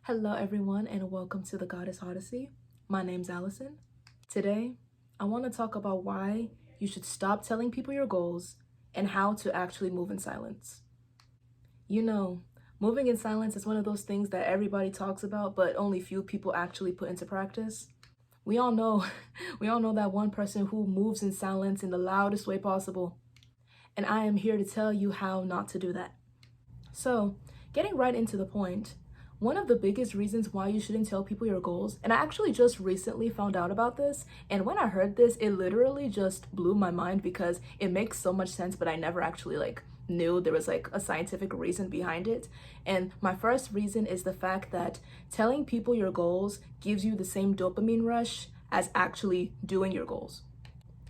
Hello, everyone, and welcome to the Goddess Odyssey. My name's Allison. Today, I want to talk about why you should stop telling people your goals and how to actually move in silence. You know, moving in silence is one of those things that everybody talks about, but only few people actually put into practice. We all know, we all know that one person who moves in silence in the loudest way possible. And I am here to tell you how not to do that. So, getting right into the point, one of the biggest reasons why you shouldn't tell people your goals, and I actually just recently found out about this, and when I heard this, it literally just blew my mind because it makes so much sense, but I never actually knew there was a scientific reason behind it. And my first reason is the fact that telling people your goals gives you the same dopamine rush as actually doing your goals.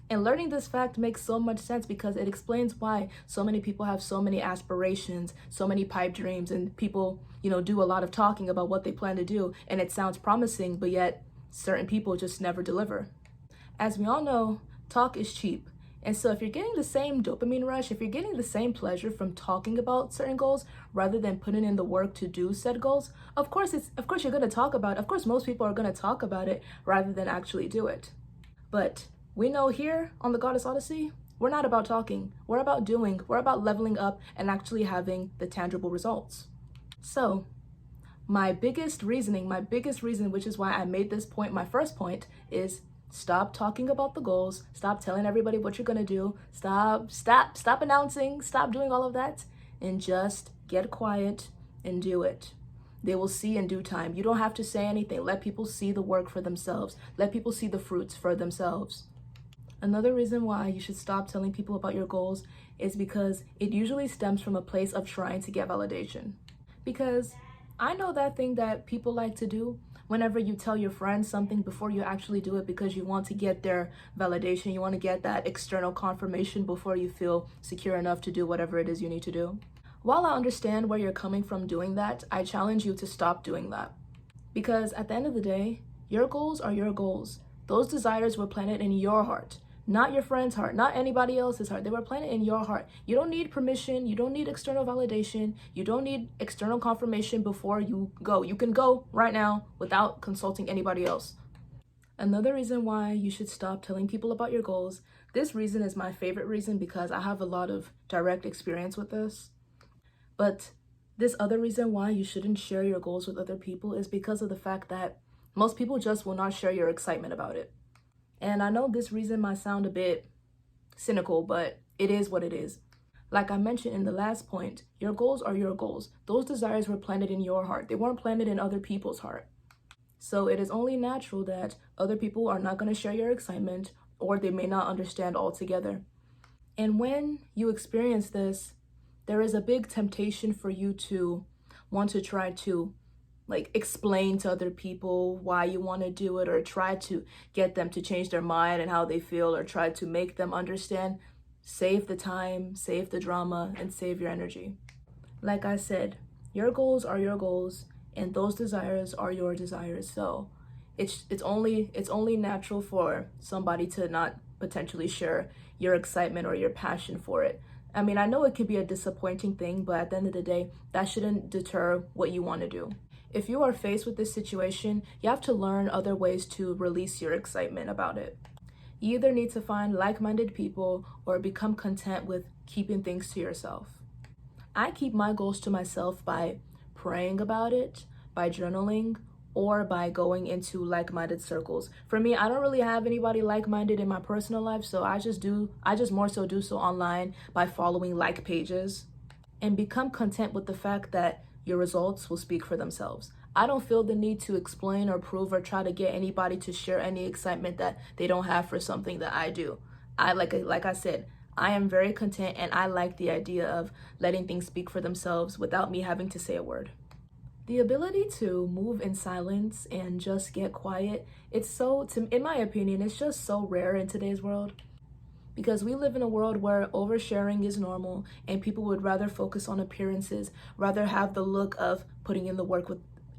And learning this fact makes so much sense because it explains why so many people have so many aspirations, so many pipe dreams, and people, do a lot of talking about what they plan to do. And it sounds promising, but yet certain people just never deliver. As we all know, talk is cheap. And so if you're getting the same dopamine rush, if you're getting the same pleasure from talking about certain goals rather than putting in the work to do said goals, of course you're going to talk about it. Of course most people are going to talk about it rather than actually do it. But we know here on the Goddess Odyssey, we're not about talking, we're about doing, we're about leveling up and actually having the tangible results. So my biggest reason, which is why I made this point, my first point, is stop talking about the goals, stop telling everybody what you're gonna do, stop announcing, stop doing all of that, and just get quiet and do it. They will see in due time. You don't have to say anything. Let people see the work for themselves. Let people see the fruits for themselves. Another reason why you should stop telling people about your goals is because it usually stems from a place of trying to get validation. Because I know that thing that people like to do whenever you tell your friends something before you actually do it because you want to get their validation, you want to get that external confirmation before you feel secure enough to do whatever it is you need to do. While I understand where you're coming from doing that, I challenge you to stop doing that. Because at the end of the day, your goals are your goals. Those desires were planted in your heart, not your friend's heart, not anybody else's heart. They were planted in your heart. You don't need permission. You don't need external validation. You don't need external confirmation before you go. You can go right now without consulting anybody else. Another reason why you should stop telling people about your goals, this reason is my favorite reason because I have a lot of direct experience with this. But this other reason why you shouldn't share your goals with other people is because of the fact that most people just will not share your excitement about it. And I know this reason might sound a bit cynical, but it is what it is. Like I mentioned in the last point, your goals are your goals. Those desires were planted in your heart. They weren't planted in other people's heart. So it is only natural that other people are not going to share your excitement or they may not understand altogether. And when you experience this, there is a big temptation for you to want to try to explain to other people why you want to do it or try to get them to change their mind and how they feel or try to make them understand. Save the time, save the drama, and save your energy. Like I said, your goals are your goals and those desires are your desires. So it's only natural for somebody to not potentially share your excitement or your passion for it. I mean, I know it can be a disappointing thing, but at the end of the day, that shouldn't deter what you want to do. If you are faced with this situation, you have to learn other ways to release your excitement about it. You either need to find like-minded people or become content with keeping things to yourself. I keep my goals to myself by praying about it, by journaling, or by going into like-minded circles. For me, I don't really have anybody like-minded in my personal life, so I just more so do so online by following like pages and become content with the fact that your results will speak for themselves. I don't feel the need to explain or prove or try to get anybody to share any excitement that they don't have for something that I do. Like I said, I am very content and I like the idea of letting things speak for themselves without me having to say a word. The ability to move in silence and just get quiet, in my opinion, it's just so rare in today's world. Because we live in a world where oversharing is normal and people would rather focus on appearances, rather have the look of putting in the work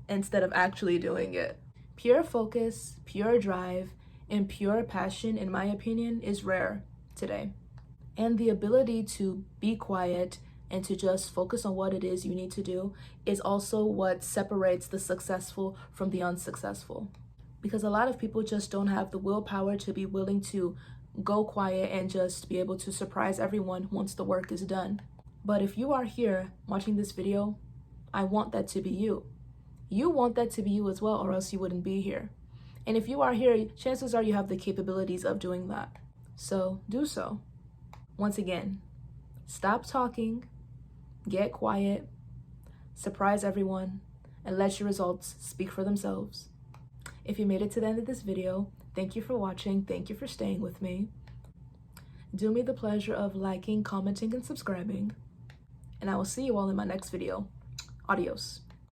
instead of actually doing it. Pure focus, pure drive, and pure passion, in my opinion, is rare today. And the ability to be quiet, and to just focus on what it is you need to do is also what separates the successful from the unsuccessful. Because a lot of people just don't have the willpower to be willing to go quiet and just be able to surprise everyone once the work is done. But if you are here watching this video, I want that to be you. You want that to be you as well, or else you wouldn't be here. And if you are here, chances are you have the capabilities of doing that. So do so. Once again, stop talking, get quiet, surprise everyone, and let your results speak for themselves. If you made it to the end of this video, thank you for watching. Thank you for staying with me. Do me the pleasure of liking, commenting, and subscribing. And I will see you all in my next video. Adios.